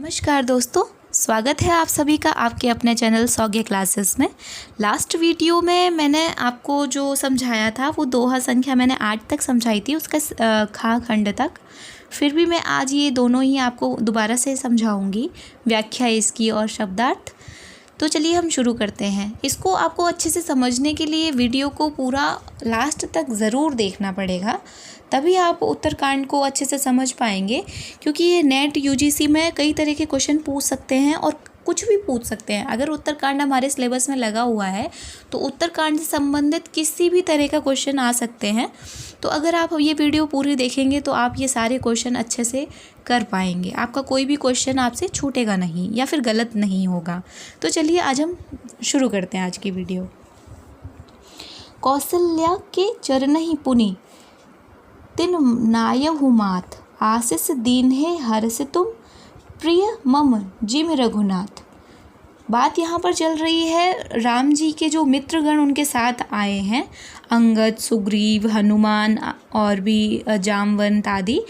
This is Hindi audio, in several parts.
नमस्कार दोस्तों, स्वागत है आप सभी का आपके अपने चैनल सौग्य क्लासेस में। लास्ट वीडियो में मैंने आपको जो समझाया था वो दोहा संख्या मैंने 8 तक समझाई थी, उसका खा खंड तक। फिर भी मैं आज ये दोनों ही आपको दोबारा से समझाऊंगी, व्याख्या इसकी और शब्दार्थ। तो चलिए हम शुरू करते हैं। इसको आपको अच्छे से समझने के लिए वीडियो को पूरा लास्ट तक ज़रूर देखना पड़ेगा, तभी आप उत्तरकांड को अच्छे से समझ पाएंगे। क्योंकि ये नेट यूजीसी में कई तरह के क्वेश्चन पूछ सकते हैं और कुछ भी पूछ सकते हैं। अगर उत्तरकांड हमारे सिलेबस में लगा हुआ है तो उत्तरकांड से संबंधित किसी भी तरह का क्वेश्चन आ सकते हैं। तो अगर आप ये वीडियो पूरी देखेंगे तो आप ये सारे क्वेश्चन अच्छे से कर पाएंगे। आपका कोई भी क्वेश्चन आपसे छूटेगा नहीं या फिर गलत नहीं होगा। तो चलिए आज हम शुरू करते हैं आज की वीडियो। कौशल्या के चरण ही पुनि तिन नायहु मात, आशीष दीन है हर्ष तुम प्रिय मम जिम रघुनाथ। बात यहाँ पर चल रही है राम जी के जो मित्रगण उनके साथ आए हैं, अंगद, सुग्रीव, हनुमान और भी जामवंत आदि।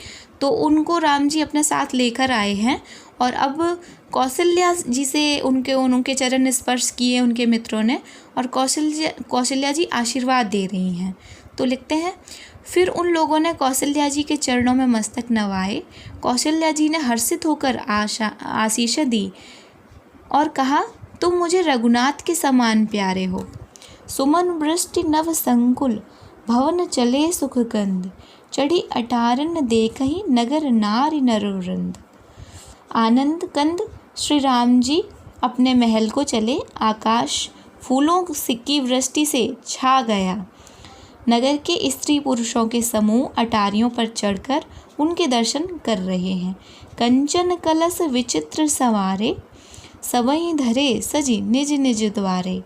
तो उनको राम जी अपने साथ लेकर आए हैं और अब कौशल्या जी से उनके चरण स्पर्श किए उनके मित्रों ने, और कौशल्या जी आशीर्वाद दे रही हैं। तो लिखते हैं, फिर उन लोगों ने कौशल्या जी के चरणों में मस्तक नवाए। कौशल्या जी ने हर्षित होकर आशीष दी और कहा, तुम मुझे रघुनाथ के समान प्यारे हो। सुमन वृष्टि नव संकुल, भवन चले सुख कंद, चढ़ी अटारन देखहि नगर नारी नरवृंद। आनंद कंद श्री राम जी अपने महल को चले। आकाश फूलों की वृष्टि से छा गया। नगर के स्त्री पुरुषों के समूह अटारियों पर चढ़कर उनके दर्शन कर रहे हैं। कंचन कलश विचित्र सवारे, सबई धरे सजी निज निज द्वारे।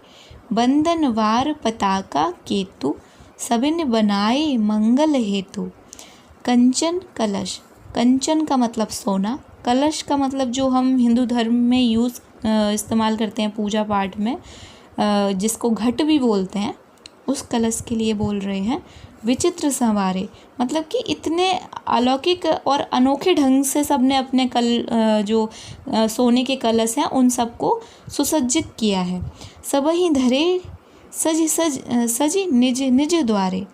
बंदन वार पताका केतु, सबिन बनाए मंगल हेतु। कंचन कलश, कंचन का मतलब सोना, कलश का मतलब जो हम हिंदू धर्म में इस्तेमाल करते हैं पूजा पाठ में, जिसको घट भी बोलते हैं, उस कलश के लिए बोल रहे हैं। विचित्र संवारे मतलब कि इतने अलौकिक और अनोखे ढंग से सबने अपने जो सोने के कलश हैं उन सबको सुसज्जित किया है। सबही धरे सजी निज निज द्वारे,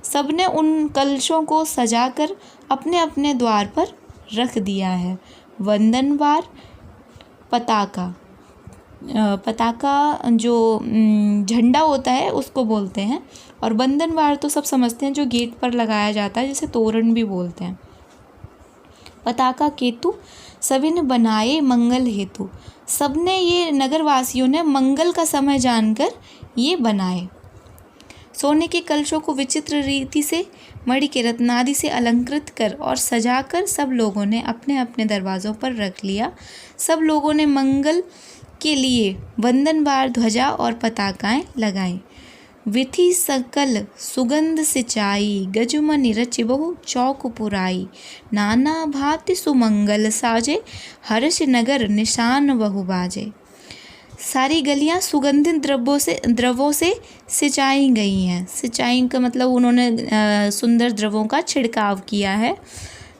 सबने उन कलशों को सजाकर अपने अपने द्वार पर रख दिया है। वंदनवार पताका, पताका जो झंडा होता है उसको बोलते हैं, और बंधनवार तो सब समझते हैं जो गेट पर लगाया जाता है, जिसे तोरण भी बोलते हैं। पताका केतु, सभी ने बनाए मंगल हेतु, सबने ये नगरवासियों ने मंगल का समय जानकर ये बनाए। सोने के कलशों को विचित्र रीति से मणि के रत्नादि से अलंकृत कर और सजाकर सब लोगों ने अपने अपने दरवाज़ों पर रख लिया। सब लोगों ने मंगल के लिए वंदनवार ध्वजा और पताकाएं लगाई। विधि सकल सुगंध सिंचाई, गजमनि रचि बहु चौक पुराई। नाना भांति सुमंगल साजे, हर्ष नगर निशान बहु बाजे। सारी गलियां सुगंधित द्रवों से सिंचाई गई हैं। सिंचाई का मतलब उन्होंने सुंदर द्रवों का छिड़काव किया है।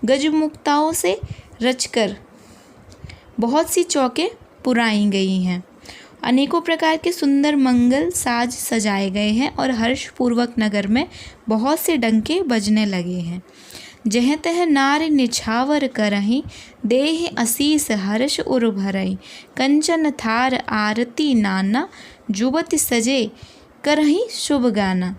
गजमुक्ताओं से रचकर बहुत सी चौकें पुराई गई हैं। अनेकों प्रकार के सुंदर मंगल साज सजाए गए हैं और हर्षपूर्वक नगर में बहुत से डंके बजने लगे हैं। जह तह नार निछावर करहीं, देह असीस हर्ष उर भरई। कंचन थार आरती नाना, जुबत सजे करहीं शुभ गाना।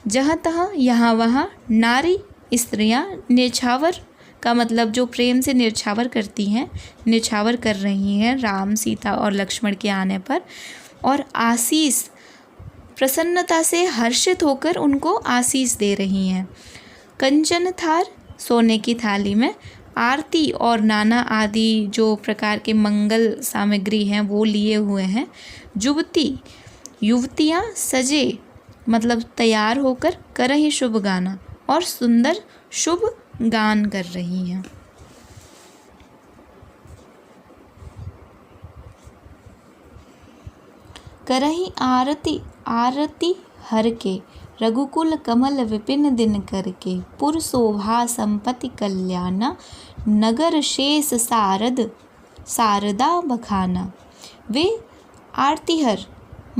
जहाँ तहाँ यहाँ वहाँ नारी स्त्रियाँ निछावर का मतलब जो प्रेम से निछावर करती हैं, निछावर कर रही हैं राम, सीता और लक्ष्मण के आने पर, और आशीष प्रसन्नता से हर्षित होकर उनको आशीष दे रही हैं। कंचन थार सोने की थाली में, आरती और नाना आदि जो प्रकार के मंगल सामग्री हैं वो लिए हुए हैं। जुबती युवतियाँ सजे मतलब तैयार होकर करहीं शुभ गाना, और सुंदर शुभ गान कर रही हैं। करही आरती आरती हर के, रघुकुल कमल विपिन दिन करके। पुर शोभा संपत्ति कल्याणा, नगर शेष सारद शारदा बखाना। वे आरतीहर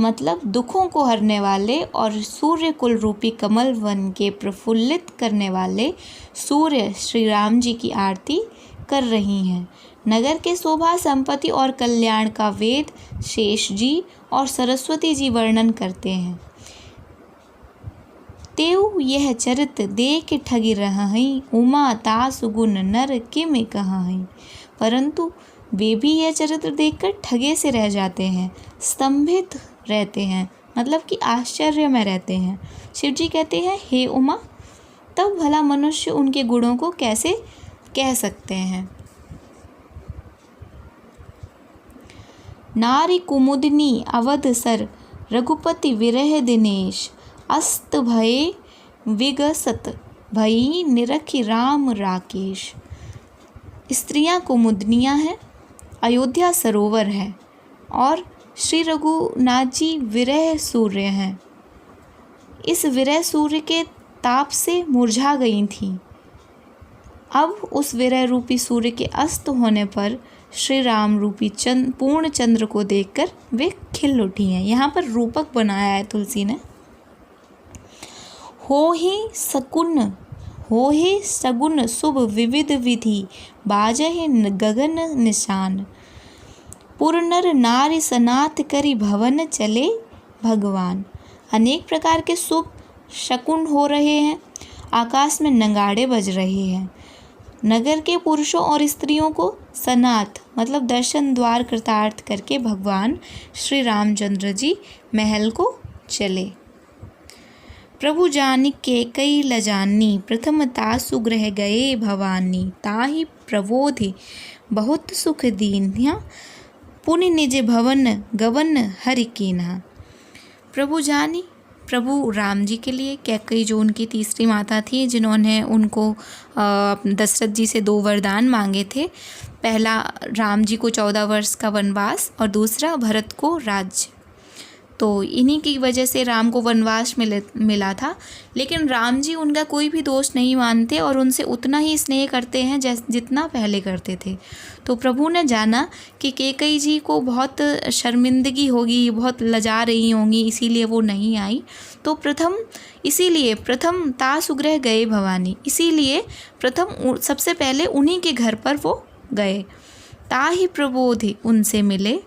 मतलब दुखों को हरने वाले और सूर्य कुल रूपी कमल वन के प्रफुल्लित करने वाले सूर्य श्री राम जी की आरती कर रही हैं। नगर के शोभा संपत्ति और कल्याण का वेद शेष जी और सरस्वती जी वर्णन करते हैं। तेऊ यह चरित देख ठगी रहहीं, उमा तासु गुण नर किम कहहीं। परंतु वे भी यह चरित्र देखकर ठगे से रह जाते हैं, स्तंभित रहते हैं, मतलब कि आश्चर्य में रहते हैं। शिव जी कहते हैं, हे उमा, तब भला मनुष्य उनके गुणों को कैसे कह सकते हैं। नारी कुमुदनी अवध सर, रघुपति विरह दिनेश। अस्त भये विगसत भई, निरखी राम राकेश। स्त्रियां कुमुदनियां हैं, अयोध्या सरोवर है और श्री रघुनाथ जी विरह सूर्य हैं। इस विरह सूर्य के ताप से मुरझा गई थीं। अब उस विरह रूपी सूर्य के अस्त होने पर श्री राम रूपी पूर्ण चंद्र को देखकर वे खिल उठी हैं। यहाँ पर रूपक बनाया है तुलसी ने। हो ही सगुन शुभ विविध विधि, बाजहि गगन निशान। पुरनर नारी सनाथ करी, भवन चले भगवान। अनेक प्रकार के शुभ शकुन हो रहे हैं, आकाश में नगाड़े बज रहे हैं। नगर के पुरुषों और स्त्रियों को सनाथ मतलब दर्शन द्वार कृतार्थ करके भगवान श्री रामचंद्र जी महल को चले। प्रभु जानिक के कई लजानी, प्रथम तासु गृह गए भवानी। ताहि प्रबोधि बहुत सुख दीन्हा, पुनि निज भवन गवन हरि कीन्हा। प्रभु जानी, प्रभु राम जी के लिए कैकई जो उनकी तीसरी माता थी, जिन्होंने उनको दशरथ जी से 2 वरदान मांगे थे। पहला राम जी को 14 वर्ष का वनवास और दूसरा भरत को राज्य। तो इन्हीं की वजह से राम को वनवास मिला था। लेकिन राम जी उनका कोई भी दोष नहीं मानते और उनसे उतना ही स्नेह करते हैं जितना पहले करते थे। तो प्रभु ने जाना कि कैकई जी को बहुत शर्मिंदगी होगी, बहुत लजा रही होंगी, इसीलिए वो नहीं आई। तो प्रथम तासुगृह गए भवानी, इसीलिए प्रथम सबसे पहले उन्हीं के घर पर वो गए। ताहि प्रबोधि, उनसे मिले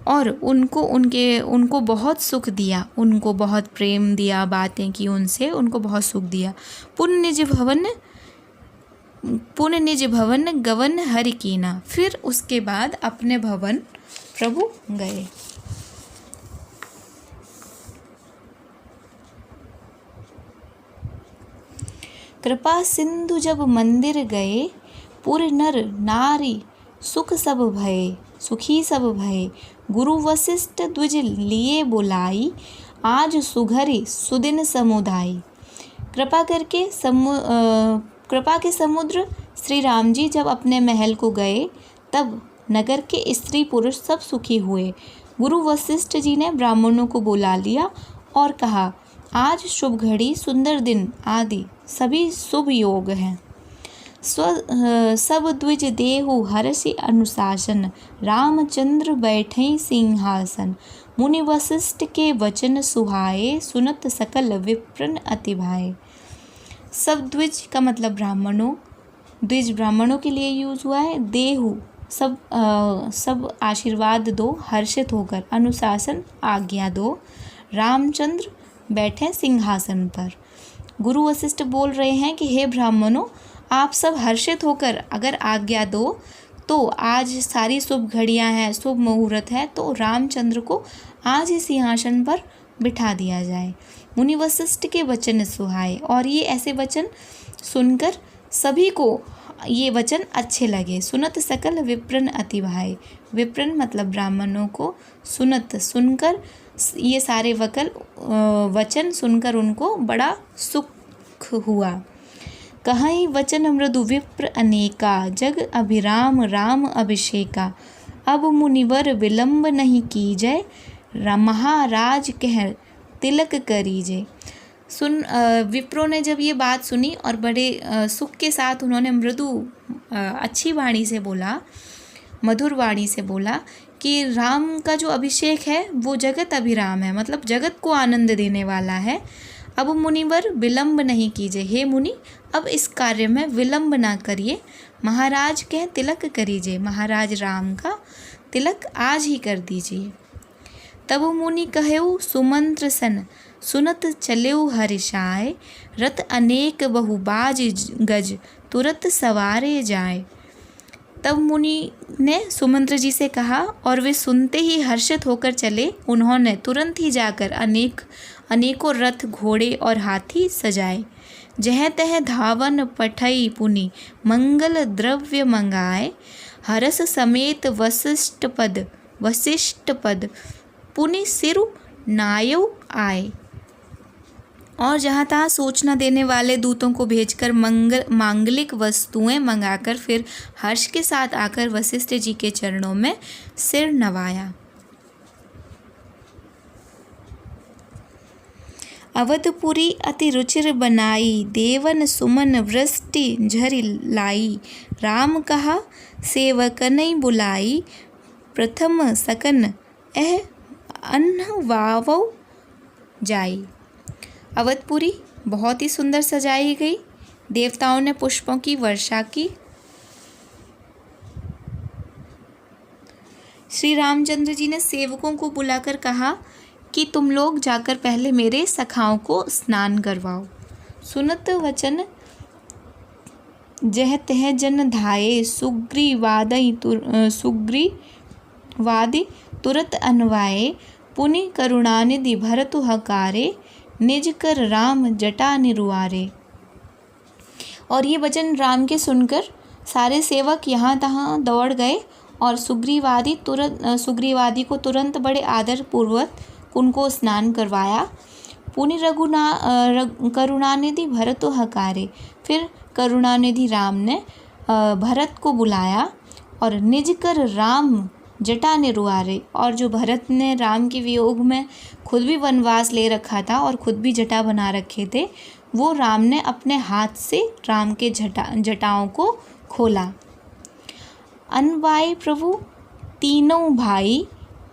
और उनको बहुत सुख दिया, उनको बहुत प्रेम दिया, बातें की उनसे, उनको बहुत सुख दिया। पुण्य निज भवन गवन हरि कीना। फिर उसके बाद अपने भवन प्रभु गए। कृपा सिंधु जब मंदिर गए, पुर नर नारी सुख सब भये, सुखी सब भये। गुरु वशिष्ठ द्विज लिए बुलाई, आज सुघरी सुदिन समुदाई। कृपा के समुद्र श्री राम जी जब अपने महल को गए, तब नगर के स्त्री पुरुष सब सुखी हुए। गुरु वशिष्ठ जी ने ब्राह्मणों को बुला लिया और कहा, आज शुभ घड़ी, सुंदर दिन आदि सभी शुभ योग हैं। सब द्विज देहु हर्षि अनुशासन, रामचंद्र बैठे सिंहासन। मुनि वशिष्ठ के वचन सुहाए, सुनत सकल विप्रन अति भाए। सब द्विज का मतलब ब्राह्मणों, द्विज ब्राह्मणों के लिए यूज हुआ है। देहु सब आशीर्वाद दो, हर्षित होकर। अनुशासन आज्ञा दो। रामचंद्र बैठे सिंहासन पर। गुरु वशिष्ठ बोल रहे हैं कि हे ब्राह्मणों, आप सब हर्षित होकर अगर आज्ञा दो तो आज सारी शुभ घड़ियां हैं, शुभ मुहूर्त है, तो रामचंद्र को आज ही सिंहासन पर बिठा दिया जाए। मुनि वशिष्ठ के वचन सुहाए, और ये ऐसे वचन सुनकर सभी को ये वचन अच्छे लगे। सुनत सकल विप्रन अति भाए। विप्रन मतलब ब्राह्मणों को, सुनत सुनकर, ये सारे वचन सुनकर उनको बड़ा सुख हुआ। कहीं वचन मृदु विप्र अनेका, जग अभिराम राम अभिषेका। अब मुनिवर विलंब नहीं कीजय, महाराज कह तिलक करीजे। विप्रों ने जब ये बात सुनी और बड़े सुख के साथ उन्होंने मृदु अच्छी वाणी से बोला, मधुर वाणी से बोला कि राम का जो अभिषेक है वो जगत अभिराम है, मतलब जगत को आनंद देने वाला है। अब मुनिवर विलंब नहीं कीजिए, हे मुनि अब इस कार्य में विलंब ना करिए। महाराज कह तिलक करीजिए, महाराज राम का तिलक आज ही कर दीजिए। तब मुनि कहेऊ सुमंत्र सन, सुनत चलेऊ हर्षाय। रथ अनेक बहुबाज गज, तुरत सवारे जाए। तब मुनि ने सुमंत्र जी से कहा और वे सुनते ही हर्षित होकर चले। उन्होंने तुरंत ही जाकर अनेकों रथ, घोड़े और हाथी सजाए। जह तह धावन पठई पुनि, मंगल द्रव्य मंगाए। हरस समेत वशिष्ठ पद, पुनि सिरु नायव आए। और जहाँ तहाँ सूचना देने वाले दूतों को भेजकर मांगलिक वस्तुएं मंगाकर फिर हर्ष के साथ आकर वशिष्ठ जी के चरणों में सिर नवाया। अवधपुरी अति रुचिर बनाई, देवन सुमन वृष्टि झरि लाई। राम कहा सेवकनई बुलाई, प्रथम सकन एह अन्न वावौ जाई। अवधपुरी बहुत ही सुंदर सजाई गई। देवताओं ने पुष्पों की वर्षा की। श्री रामचंद्र जी ने सेवकों को बुलाकर कहा कि तुम लोग जाकर पहले मेरे सखाओं को स्नान करवाओ। सुनत वचन जह तह जन धाये, सुग्रीवादि तुरत अनवाये। पुनि करुणानिधि भरतु हकारे, निज कर राम जटा निरुआरे। और ये वचन राम के सुनकर सारे सेवक यहाँ तहाँ दौड़ गए और सुग्रीवादि को तुरंत बड़े आदर पूर्वक उनको स्नान करवाया। पुनि करुणानिधि भरत हकारे, फिर करुणानिधि राम ने भरत को बुलाया और निज कर राम जटा निरुआरे। और जो भरत ने राम के वियोग में खुद भी वनवास ले रखा था और खुद भी जटा बना रखे थे, वो राम ने अपने हाथ से राम के जटाओं को खोला। अनवाय प्रभु तीनों भाई,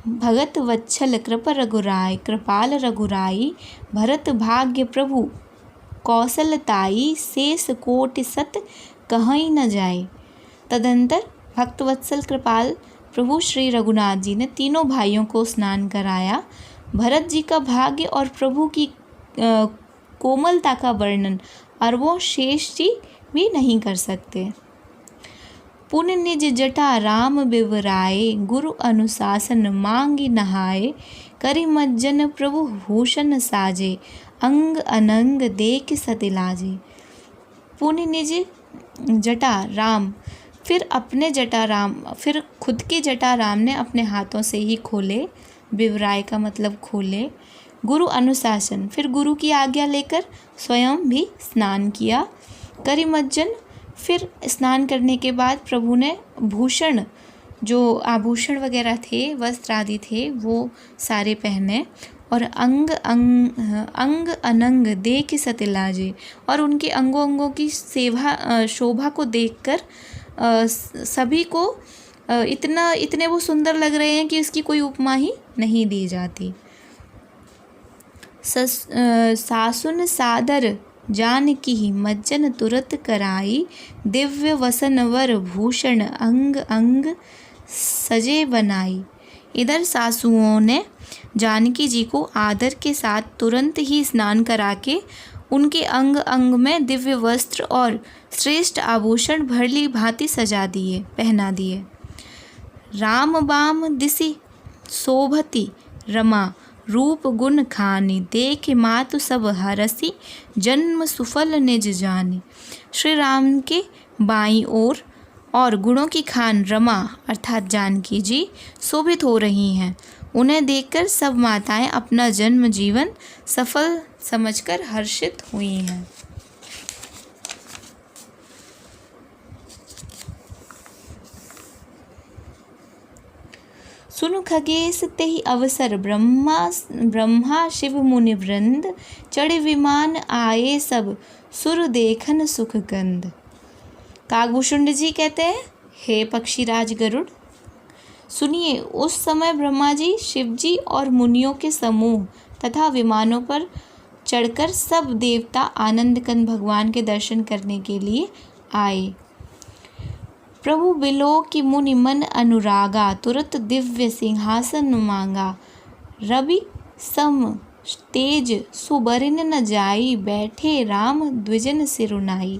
भगत वत्सल कृपाल रघुराई। भरत भाग्य प्रभु कौशलताई, शेष कोटि सत कहीं न जाए। तदंतर भक्त वत्सल कृपाल प्रभु श्री रघुनाथ जी ने तीनों भाइयों को स्नान कराया। भरत जी का भाग्य और प्रभु की कोमलता का वर्णन अरबों शेष जी भी नहीं कर सकते। पुण्य निज जटा राम बिवराए, गुरु अनुशासन मांगी नहाए। करि मज्जन प्रभु भूषण साजे, अंग अनंग देख सतिलाजे। पुण्य निज जटा राम, फिर खुद की जटा राम ने अपने हाथों से ही खोले। बिवराए का मतलब खोले। गुरु अनुशासन, फिर गुरु की आज्ञा लेकर स्वयं भी स्नान किया। करि मज्जन, फिर स्नान करने के बाद प्रभु ने भूषण, जो आभूषण वगैरह थे, वस्त्र आदि थे, वो सारे पहने। और अंग अनंग देख सतिलाजे, और उनके अंगों अंगों की शोभा को देखकर सभी को इतने वो सुंदर लग रहे हैं कि उसकी कोई उपमा ही नहीं दी जाती। सासुन सादर जानकी मज्जन तुरत कराई। दिव्य वसन वर भूषण अंग अंग सजे बनाई। इधर सासुओं ने जानकी जी को आदर के साथ तुरंत ही स्नान करा के उनके अंग अंग में दिव्य वस्त्र और श्रेष्ठ आभूषण भली भांति पहना दिए। राम बाम दिसी शोभती रमा, रूप गुण खानी। देख मातु सब हरसी, जन्म सुफल निज जानी। श्री राम के बाईं ओर और गुणों की खान रमा अर्थात जानकी जी शोभित हो रही हैं। उन्हें देखकर सब माताएं अपना जन्म जीवन सफल समझकर हर्षित हुई हैं। सुनु खगेश तेहि अवसर, ब्रह्मा शिव मुनि वृंद। चढ़े विमान आए सब, सुर देखन सुख गंध। कागभूषुंड जी कहते हैं, हे पक्षीराज गरुड़, सुनिए, उस समय ब्रह्मा जी, शिव जी और मुनियों के समूह तथा विमानों पर चढ़कर सब देवता आनंद कंद भगवान के दर्शन करने के लिए आए। प्रभु बिलोक की मुनि मन अनुरागा, तुरत दिव्य सिंहासन मांगा। रवि सम तेज सुबरिन न जाई, बैठे राम द्विजन सिरुनाई।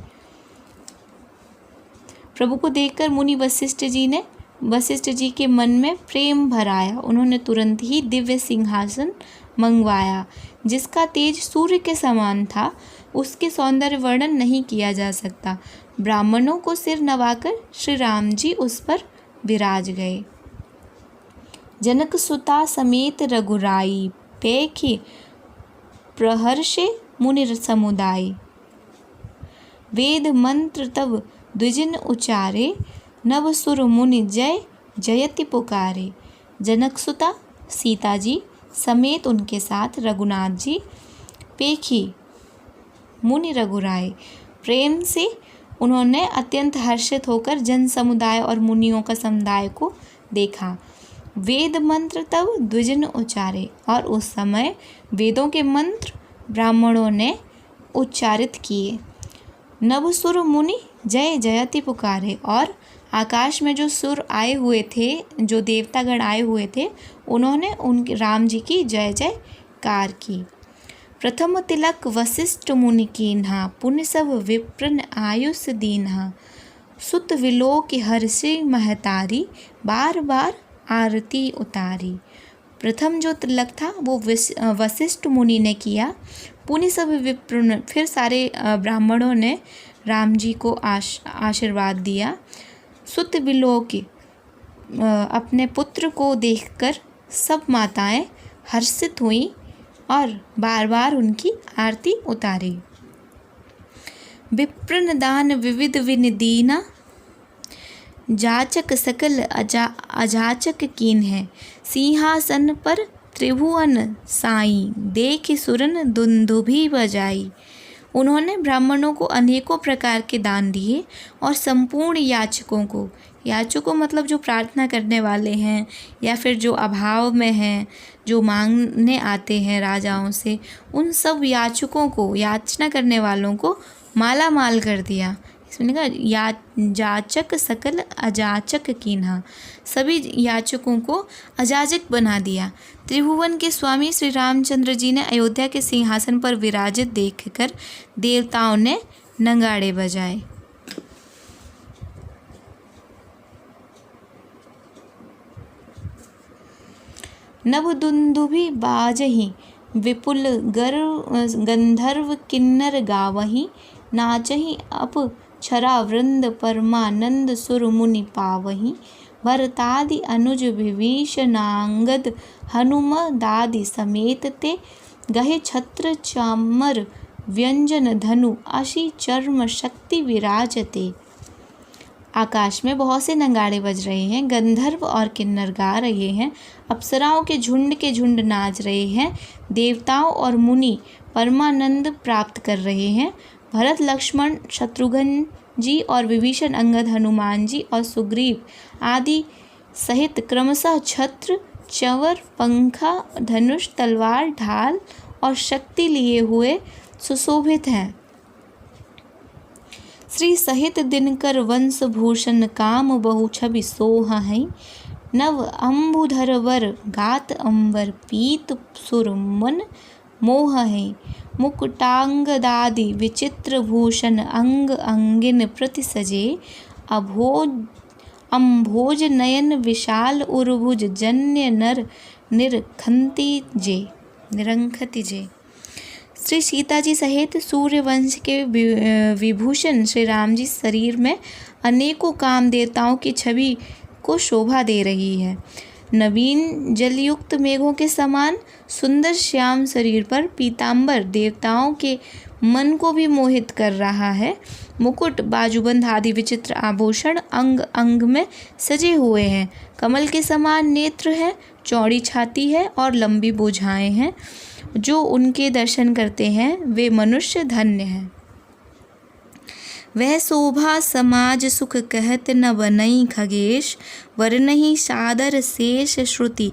प्रभु को देखकर मुनि वशिष्ठ जी के मन में प्रेम भर आया। उन्होंने तुरंत ही दिव्य सिंहासन मंगवाया, जिसका तेज सूर्य के समान था। उसके सौंदर्य वर्णन नहीं किया जा सकता। ब्राह्मणों को सिर नवाकर श्री राम जी उस पर विराज गए। जनक सुता समेत रघुराई, पेखि प्रहर्षे मुनि समुदाय। वेद मंत्र तब द्विजन उचारे, नव सुर मुनि जय जयति पुकारे। जनक सुता सीता जी समेत उनके साथ रघुनाथ जी, पेखी मुनि रघुराय, प्रेम से उन्होंने अत्यंत हर्षित होकर जन समुदाय और मुनियों का समुदाय को देखा। वेद मंत्र तब द्विजन उच्चारे, और उस समय वेदों के मंत्र ब्राह्मणों ने उच्चारित किए। नव सुर मुनि जय जयति पुकारे, और आकाश में जो सुर आए हुए थे, जो देवतागण आए हुए थे, उन्होंने उनके राम जी की जय जयकार की। प्रथम तिलक वशिष्ठ मुनि कीन्हा, पुण्य सब विप्रन आयुष दीन्हा। सुत विलोक हर्षि महतारी, बार बार आरती उतारी। प्रथम जो तिलक था वो वशिष्ठ मुनि ने किया। पुण्य सब विप्र, फिर सारे ब्राह्मणों ने राम जी को आशीर्वाद दिया। सुत विलोक, अपने पुत्र को देखकर सब माताएं हर्षित हुईं और बार बार उनकी आरती उतारी। विप्रन दान विविध विनिदीना, जाचक सकल अजाचक कीन है। सिंहासन पर त्रिभुवन साई, देख सुरन दुंदुभि बजाई। उन्होंने ब्राह्मणों को अनेकों प्रकार के दान दिए और संपूर्ण याचकों मतलब जो प्रार्थना करने वाले हैं या फिर जो अभाव में हैं, जो मांगने आते हैं राजाओं से, उन सब याचकों को, याचना करने वालों को माला माल कर दिया। इसमें लिखा जाचक सकल अजाचक कीन्हा, सभी याचकों को अजाचक बना दिया। त्रिभुवन के स्वामी श्री रामचंद्र जी ने अयोध्या के सिंहासन पर विराजित देखकर देवताओं ने नगाड़े बजाए। नभ दुंदुभि बाजहि, विपुल गंधर्व किन्नर गावहि। नाचहि अप छरा वृंद, परमानंद सुर मुनि पावहि। भरतादि अनुज विभीषणांगद, हनुम दादि समेत ते। गहे छत्र चामर व्यंजन धनु, अशी चर्म शक्ति विराजते। आकाश में बहुत से नगाड़े बज रहे हैं, गंधर्व और किन्नर गा रहे हैं, अप्सराओं के झुंड नाच रहे हैं, देवताओं और मुनि परमानंद प्राप्त कर रहे हैं। भरत, लक्ष्मण, शत्रुघ्न जी और विभीषण, अंगद, हनुमान जी और सुग्रीव आदि सहित क्रमशः छत्र, चंवर, पंखा, धनुष, तलवार, ढाल और शक्ति लिए हुए सुशोभित हैं। श्री सहित दिनकर वंश भूषण, काम बहु छवि सोहहि। नव अम्बुधर वर, गात अंबर, पीत सुर मन मोहहि। मुकुटांगदादि विचित्र भूषण, अंग अंगिन प्रति सजे। अम्भोज नयन विशाल उर्भुज, जन्य नर निरंखति जे। श्री सीता जी सहित सूर्यवंश के विभूषण श्री राम जी शरीर में अनेकों काम देवताओं की छवि को शोभा दे रही है। नवीन जलयुक्त मेघों के समान सुंदर श्याम शरीर पर पीतांबर देवताओं के मन को भी मोहित कर रहा है। मुकुट, बाजूबंद आदि विचित्र आभूषण अंग अंग में सजे हुए हैं। कमल के समान नेत्र हैं, चौड़ी छाती है और लंबी भुजाएं हैं। जो उनके दर्शन करते हैं वे मनुष्य धन्य हैं। वह शोभा समाज सुख कहत न बनई खगेश, वरनहि सादर शेष श्रुति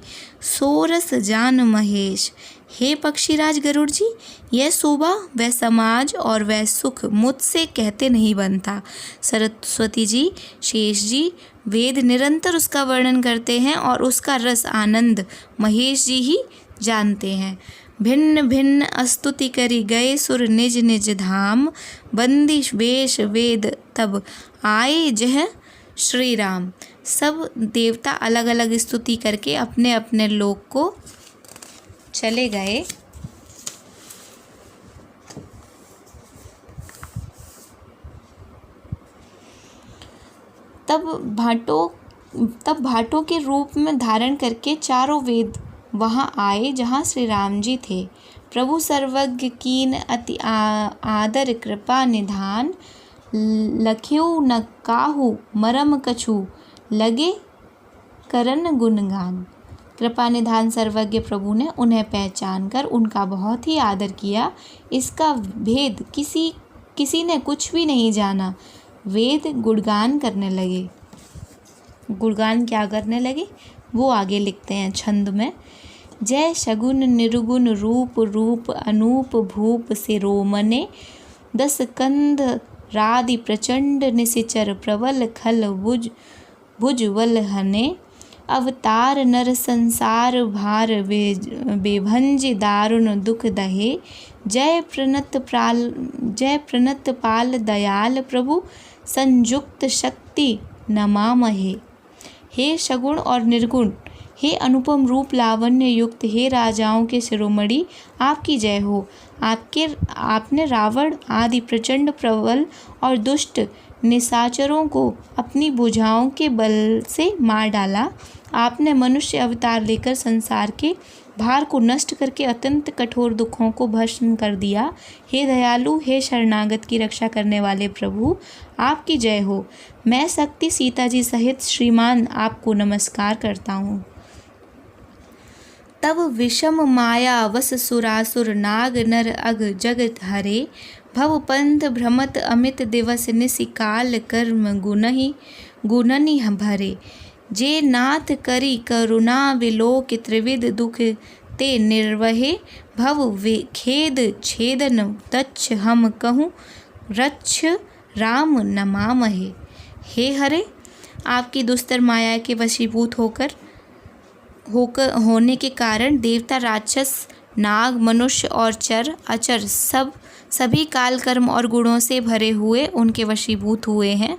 सोरस जान महेश। हे पक्षीराज गरुड़ जी, यह शोभा वह समाज और वह सुख मुझसे कहते नहीं बनता। सरस्वती जी, शेष जी वेद निरंतर उसका वर्णन करते हैं और उसका रस आनंद महेश जी ही जानते हैं। भिन्न भिन्न स्तुति करी गए सुर निज निज धाम, बंदिश वेश वेद तब आए जह श्री राम। सब देवता अलग अलग स्तुति करके अपने अपने लोक को चले गए। तब भाटों के रूप में धारण करके चारों वेद वहाँ आए जहाँ श्री राम जी थे। प्रभु सर्वज्ञ कीन अति आदर कृपा निधान, लख्यु न काहू मरम कछु लगे करन गुणगान। कृपा निधान सर्वज्ञ प्रभु ने उन्हें पहचान कर उनका बहुत ही आदर किया। इसका भेद किसी ने कुछ भी नहीं जाना। वेद गुणगान करने लगे। गुणगान क्या करने लगे वो आगे लिखते हैं छंद में। जय शगुन निर्गुण रूप रूप अनूप भूप सिरोमणे, दस कंध रादि प्रचंड निशिचर प्रबल खल भुजबल हने। अवतार नर संसार भार बेभंज दारुण दुख दहे, जय प्रणत पाल दयाल प्रभु संयुक्त शक्ति नमामहे। हे सगुण और निर्गुण, हे अनुपम रूप लावण्य युक्त, हे राजाओं के शिरोमणि, आपकी जय हो। आपने रावण आदि प्रचंड प्रबल और दुष्ट निशाचरों को अपनी भुजाओं के बल से मार डाला। आपने मनुष्य अवतार लेकर संसार के भार को नष्ट करके अत्यंत कठोर दुखों को भस्म कर दिया। हे दयालु, हे शरणागत की रक्षा करने वाले प्रभु, आपकी जय हो। मैं शक्ति सीता जी सहित श्रीमान आपको नमस्कार करता हूँ। तब विषम माया वस सुरासुर नाग नर अग जगत हरे, भव पंथ भ्रमत अमित दिवस निशिकाल कर्म गुणनि भरे। जे नाथ करी करुणा विलोक त्रिविध दुख ते निर्वहे, भव खेद छेदन तच्छ हम कहूँ रक्ष राम नमामहे। हे हरे, आपकी दुस्तर माया के वशीभूत होने के कारण देवता, राक्षस, नाग, मनुष्य और चर अचर सभी काल कर्म और गुणों से भरे हुए उनके वशीभूत हुए हैं।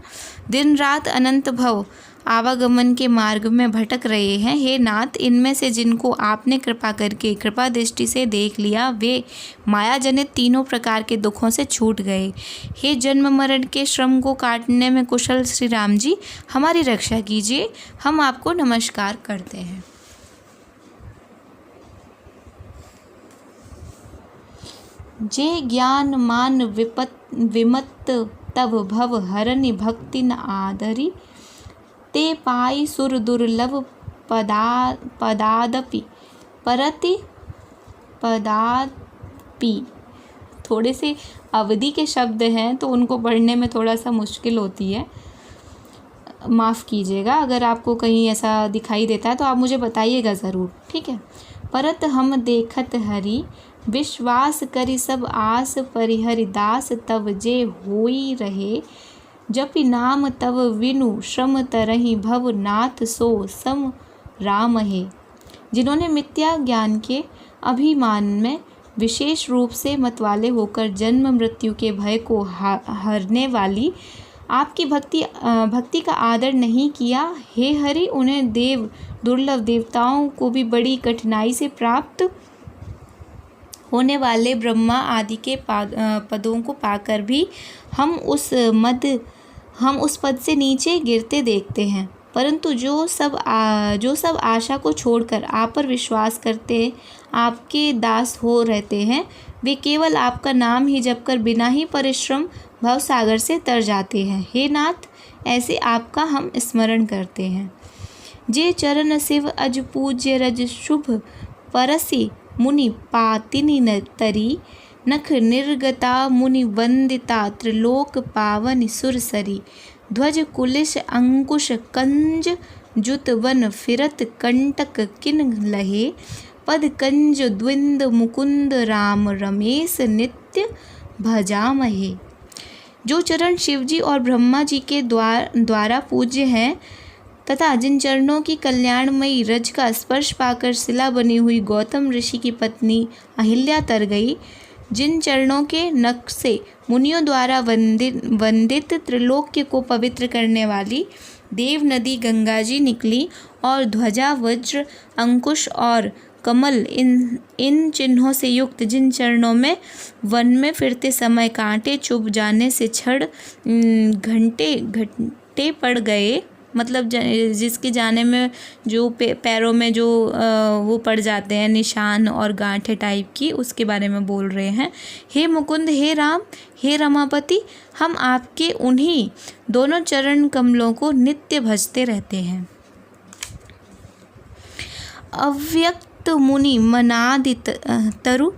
दिन रात अनंत भव आवागमन के मार्ग में भटक रहे हैं। हे नाथ, इनमें से जिनको आपने कृपा करके कृपा दृष्टि से देख लिया वे माया जनित तीनों प्रकार के दुखों से छूट गए। हे जन्म मरण के श्रम को काटने में कुशल श्री राम जी, हमारी रक्षा कीजिए। हम आपको नमस्कार करते हैं। जे ज्ञान मान विमत्त तब भव हरनि भक्ति न आदरी, ते पाई सुर दुर्लभ पदादपि परति पदापि। थोड़े से अवधि के शब्द हैं तो उनको पढ़ने में थोड़ा सा मुश्किल होती है, माफ़ कीजिएगा। अगर आपको कहीं ऐसा दिखाई देता है तो आप मुझे बताइएगा ज़रूर, ठीक है। परत हम देखत हरि, विश्वास करी सब आस परिहरि दास, तब जे होई रहे जपि नाम तव विनु श्रम तरहि भव नाथ सो सम राम है। जिन्होंने मिथ्या ज्ञान के अभिमान में विशेष रूप से मतवाले होकर जन्म मृत्यु के भय को हरने वाली आपकी भक्ति का आदर नहीं किया, हे हरि, उन्हें दुर्लभ देवताओं को भी बड़ी कठिनाई से प्राप्त होने वाले ब्रह्मा आदि के पदों को पाकर भी हम उस पद से नीचे गिरते देखते हैं। परंतु जो सब आशा को छोड़कर आप पर विश्वास करते आपके दास हो रहते हैं, वे केवल आपका नाम ही जपकर बिना ही परिश्रम भव सागर से तर जाते हैं। हे नाथ, ऐसे आपका हम स्मरण करते हैं। जे चरण शिव अज पूज्य रज शुभ परसी मुनि पातिनि न तरी, नख निर्गता मुनि वंदिता त्रिलोक पावनी सुरसरी। ध्वज कुलिश अंकुश कंज जुत वन फिरत कंटक किन लहे। पद कंज द्विंद मुकुंद राम रमेश नित्य भजामहे। जो चरण शिवजी और ब्रह्मा जी के द्वारा पूज्य हैं तथा जिन चरणों की कल्याणमयी रज का स्पर्श पाकर शिला बनी हुई गौतम ऋषि की पत्नी अहिल्या तर गई, जिन चरणों के नख से मुनियों द्वारा वंदित त्रिलोक्य को पवित्र करने वाली देव नदी गंगा जी निकली और ध्वजा वज्र अंकुश और कमल इन चिन्हों से युक्त जिन चरणों में वन में फिरते समय कांटे चुभ जाने से छड़ घंटे पड़ गए, मतलब जिसके जाने में जो पैरों में जो वो पड़ जाते हैं निशान और गांठे टाइप की, उसके बारे में बोल रहे हैं। हे मुकुंद, हे राम, हे रमापति, हम आपके उन्हीं दोनों चरण कमलों को नित्य भजते रहते हैं। अव्यक्त मुनि मनादित तरु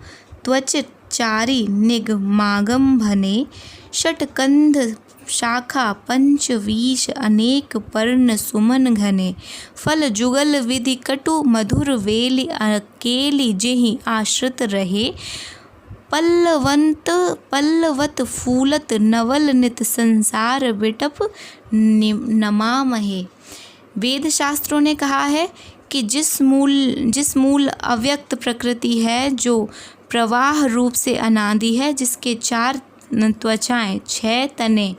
त्वच चारी निगमागम भने। षटकंध शाखा पंचवीश अनेक पर्ण सुमन घने। फल जुगल विधि कटु मधुर वेली अकेली जेहि आश्रित रहे। पल्लवत फूलत नवल नित संसार बिटप नमामहे। वेद शास्त्रों ने कहा है कि जिस मूल अव्यक्त प्रकृति है, जो प्रवाह रूप से अनादि है, जिसके 4 त्वचाएं, 6 तने,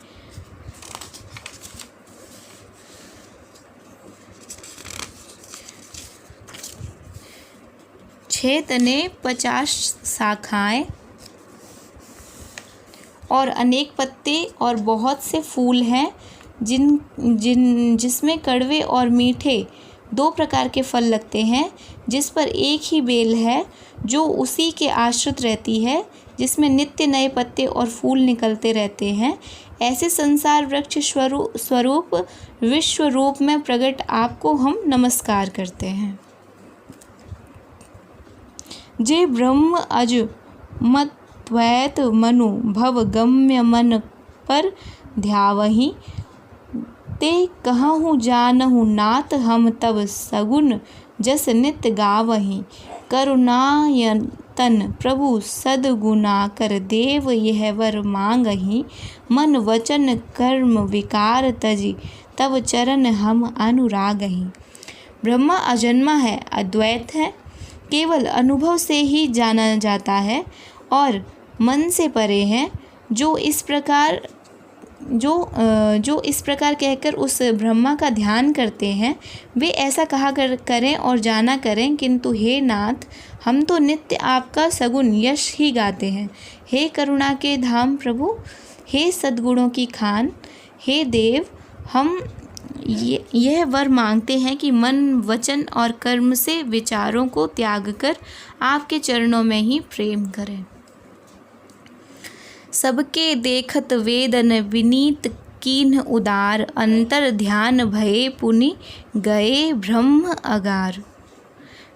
50 शाखाएं और अनेक पत्ते और बहुत से फूल हैं, जिसमें कड़वे और मीठे 2 प्रकार के फल लगते हैं, जिस पर एक ही बेल है जो उसी के आश्रित रहती है, जिसमें नित्य नए पत्ते और फूल निकलते रहते हैं। ऐसे संसार वृक्ष स्वरूप विश्व रूप में प्रकट आपको हम नमस्कार करते हैं। जे ब्रह्म अज मद्वैत मनु भव गम्य मन पर ध्यावहि। ते कहूँ जानहु नाथ हम तब सगुन जस नित्य गावहि। करुणायतन प्रभु सद्गुणाकर देव यह वर मांगहि। मन वचन कर्म विकार तजी तब चरण हम अनुरागहि। ब्रह्मा अजन्मा है, अद्वैत है, केवल अनुभव से ही जाना जाता है और मन से परे है। जो इस प्रकार कहकर उस ब्रह्मा का ध्यान करते हैं, वे ऐसा कहा करें और जाना करें, किंतु हे नाथ, हम तो नित्य आपका सगुण यश ही गाते हैं। हे करुणा के धाम प्रभु, हे सद्गुणों की खान, हे देव, हम यह वर मांगते हैं कि मन वचन और कर्म से विचारों को त्याग कर आपके चरणों में ही प्रेम करें। सबके देखत वेदन विनीत कीन्ह उदार। अंतर ध्यान भये पुनि गए ब्रह्म अगार।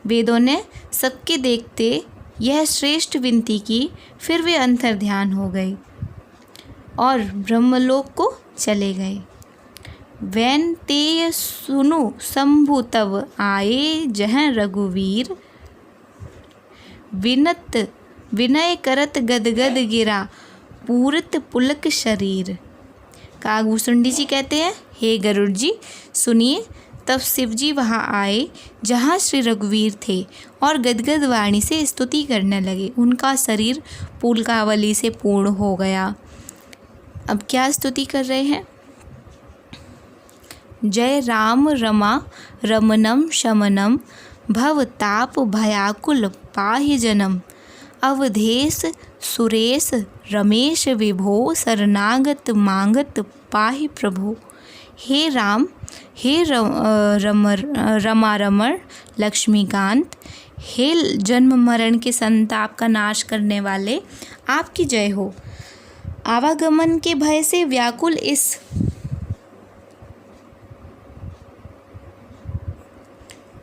वेदों ने सबके देखते यह श्रेष्ठ विनती की, फिर वे अंतर ध्यान हो गए और ब्रह्मलोक को चले गए। वैन तेय सुनु शंभु तव आए जहाँ रघुवीर। विनय करत गदगद गिरा पूरित पुलक शरीर। कागभूषुंडी जी कहते हैं, हे गरुड़ जी सुनिए। तब शिवजी वहाँ आए जहाँ श्री रघुवीर थे और गदगद वाणी से स्तुति करने लगे। उनका शरीर पुलकावली से पूर्ण हो गया। अब क्या स्तुति कर रहे हैं? जय राम रमा रमनम शमनम भवताप भयाकुल पाहि जनम। अवधेश सुरेश रमेश विभो शरणागत मांगत पाहि प्रभो। हे राम, हे रमा रमण लक्ष्मीकांत, हे जन्म मरण के संताप का नाश करने वाले, आपकी जय हो। आवागमन के भय से व्याकुल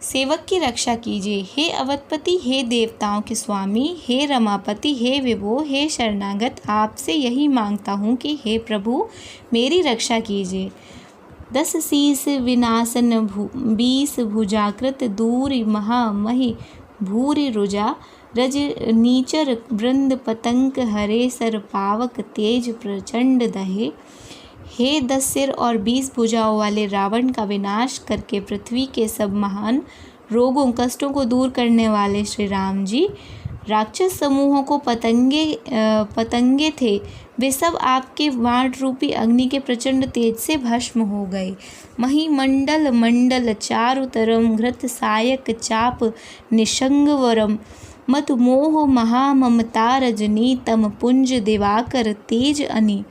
सेवक की रक्षा कीजिए। हे अवधपति, हे देवताओं के स्वामी, हे रमापति, हे विभो, हे शरणागत, आपसे यही मांगता हूँ कि हे प्रभु मेरी रक्षा कीजिए। 10 शीस विनाशन 20 भुजाकृत दूर महामहि भूरि रुजा रज नीचर वृंद पतंग हरे सर पावक तेज प्रचंड दहे। हे 10 सिर और 20 भुजाओं वाले रावण का विनाश करके पृथ्वी के सब महान रोगों कष्टों को दूर करने वाले श्री राम जी, राक्षस समूहों को पतंगे थे, वे सब आपके वाण रूपी अग्नि के प्रचंड तेज से भस्म हो गए। महिमंडल मंडल चारुतरम घृत सायक चाप निशंगवरम मत मोह महाममता रजनी तम पुंज दिवाकर तेज अनी।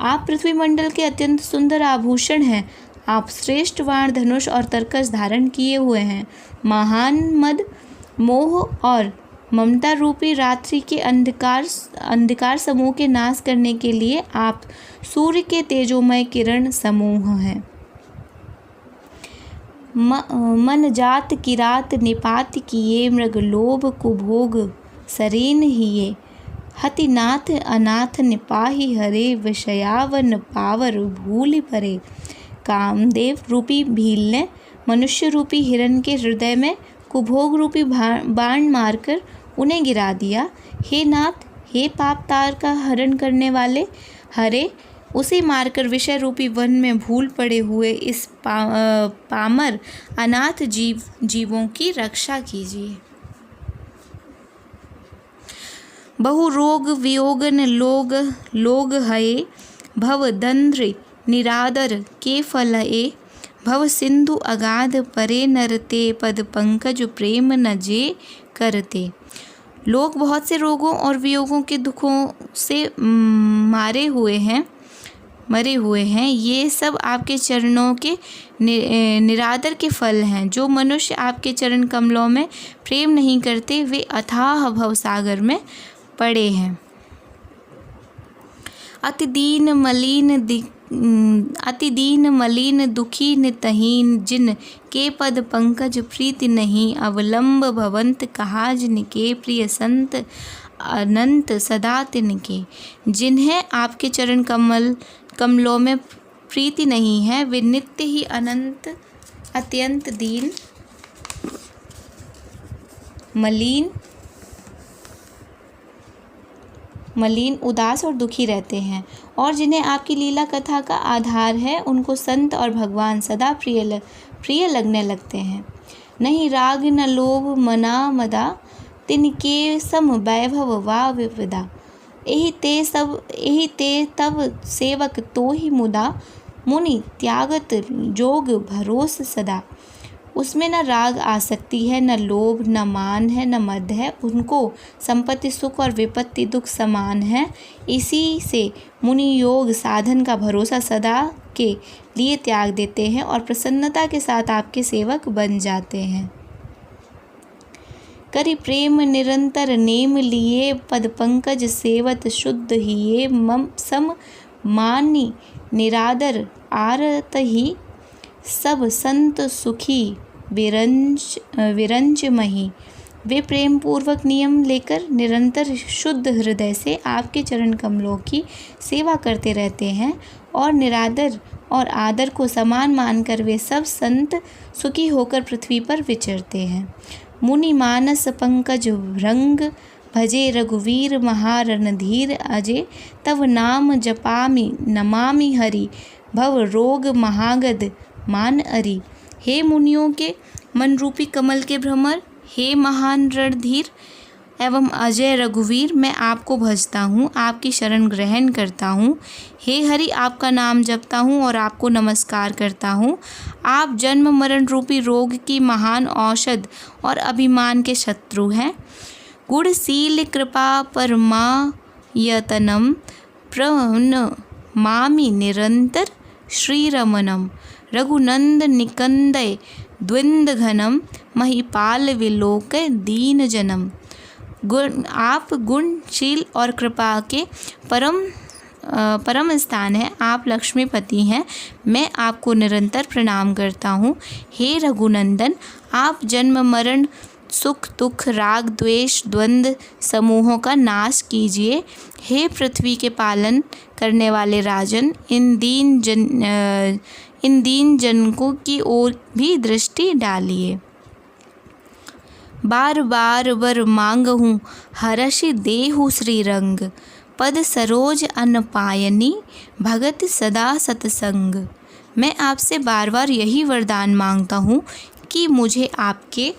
आप पृथ्वी मंडल के अत्यंत सुंदर आभूषण हैं। आप श्रेष्ठ वाण धनुष और तरकस धारण किए हुए हैं। महान मद मोह और ममता रूपी रात्रि के अंधकार समूह के नाश करने के लिए आप सूर्य के तेजोमय किरण समूह हैं। मन जात किरात निपात किए मृग लोभ कुभोग सरेन हिये हतिनाथ अनाथ निपाही हरे विषयावन पावर भूल परे। कामदेव रूपी भील ने मनुष्य रूपी हिरण के हृदय में कुभोग रूपी बाण मारकर उन्हें गिरा दिया। हे नाथ, हे पाप तार का हरण करने वाले हरे, उसे मारकर विषय रूपी वन में भूल पड़े हुए इस पामर अनाथ जीवों की रक्षा कीजिए। बहु रोग वियोगन लोग हये भव दंद्र निरादर के फलए भव सिंधु अगाध परे नरते पद पंकज प्रेम न जे करते। लोग बहुत से रोगों और वियोगों के दुखों से मरे हुए हैं। ये सब आपके चरणों के निरादर के फल हैं। जो मनुष्य आपके चरण कमलों में प्रेम नहीं करते, वे अथाह भवसागर में पड़े हैं। अति दीन मलिन दुखी नितहीन जिन के पद पंकज प्रीति नहीं अवलंब भवंत कहा जिनके प्रिय संत अनंत सदा तिनके। जिन्हें आपके चरण कमलों में प्रीति नहीं है, वे नित्य ही अत्यंत दीन मलिन उदास और दुखी रहते हैं। और जिन्हें आपकी लीला कथा का आधार है, उनको संत और भगवान सदा प्रिय लगने लगते हैं। नहीं राग न लोभ मना मदा तिनके सम वैभव वा विविदा। एहि ते तब सेवक तो ही मुदा मुनि त्यागत जोग भरोस सदा। उसमें न राग आसक्ति है, न लोभ, न मान है, न मद है। उनको संपत्ति सुख और विपत्ति दुख समान है। इसी से मुनि योग साधन का भरोसा सदा के लिए त्याग देते हैं और प्रसन्नता के साथ आपके सेवक बन जाते हैं। करि प्रेम निरंतर नेम लिए पद पंकज सेवत शुद्ध हिये मम सम मानी निरादर आरत ही सब संत सुखी विरंज मही। वे प्रेम पूर्वक नियम लेकर निरंतर शुद्ध हृदय से आपके चरण कमलों की सेवा करते रहते हैं और निरादर और आदर को समान मानकर वे सब संत सुखी होकर पृथ्वी पर विचरते हैं। मुनि मानस पंकज भृंग भजे रघुवीर महारणधीर अजय तव नाम जपामि नमामि हरि भव रोग महागद मान अरि। हे मुनियों के मन रूपी कमल के भ्रमर, हे महान रणधीर एवं अजय रघुवीर, मैं आपको भजता हूँ, आपकी शरण ग्रहण करता हूँ। हे हरि, आपका नाम जपता हूँ और आपको नमस्कार करता हूँ। आप जन्म मरण रूपी रोग की महान औषध और अभिमान के शत्रु हैं। गुणशील कृपा परमायतनम प्रणमामि निरंतर श्रीरमणम रघुनंद निकंदय द्विंद घनम महिपाल विलोकय दीन जनम। आप गुणशील और कृपा के परम स्थान है। आप लक्ष्मीपति हैं। मैं आपको निरंतर प्रणाम करता हूँ। हे रघुनंदन, आप जन्म मरण सुख दुख राग द्वेष द्वंद्व समूहों का नाश कीजिए। हे पृथ्वी के पालन करने वाले राजन, इन दीन जनकों की ओर भी दृष्टि डालिए। बार बार वर मांगहूँ हर्ष देहु श्री रंग, पद सरोज अन्न पायनी भगत सदा सतसंग। मैं आपसे बार बार यही वरदान मांगता हूँ कि मुझे आपके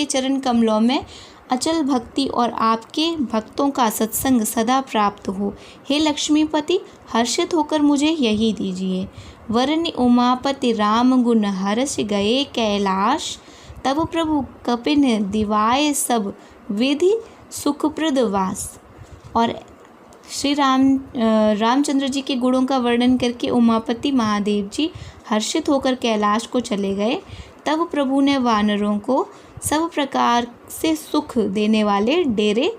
चरण कमलों में अचल भक्ति और आपके भक्तों का सत्संग सदा प्राप्त हो। हे लक्ष्मीपति, हर्षित होकर मुझे यही दीजिए। वरनि उमापति राम गुण हर्ष गए कैलाश, तब प्रभु कपिन दिवाए सब विधि सुखप्रद वास। और श्री रामचंद्र जी के गुणों का वर्णन करके उमापति महादेव जी हर्षित होकर कैलाश को चले गए। तब प्रभु ने वानरों को सब प्रकार से सुख देने वाले डेरे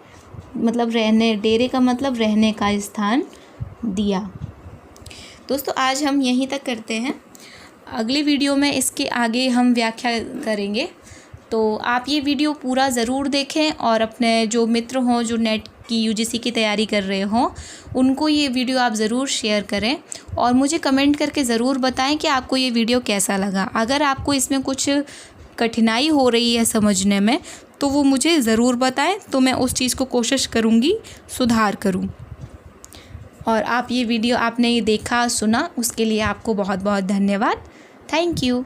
का मतलब रहने का स्थान दिया। दोस्तों, आज हम यहीं तक करते हैं। अगली वीडियो में इसके आगे हम व्याख्या करेंगे, तो आप ये वीडियो पूरा ज़रूर देखें और अपने जो मित्र हों जो नेट की UGC की तैयारी कर रहे हों उनको ये वीडियो आप ज़रूर शेयर करें और मुझे कमेंट करके ज़रूर बताएं कि आपको ये वीडियो कैसा लगा। अगर आपको इसमें कुछ कठिनाई हो रही है समझने में तो वो मुझे ज़रूर बताएं, तो मैं उस चीज़ को कोशिश करूँगी सुधार करूँ। और आप ये वीडियो आपने ये देखा सुना उसके लिए आपको बहुत बहुत धन्यवाद। Thank you.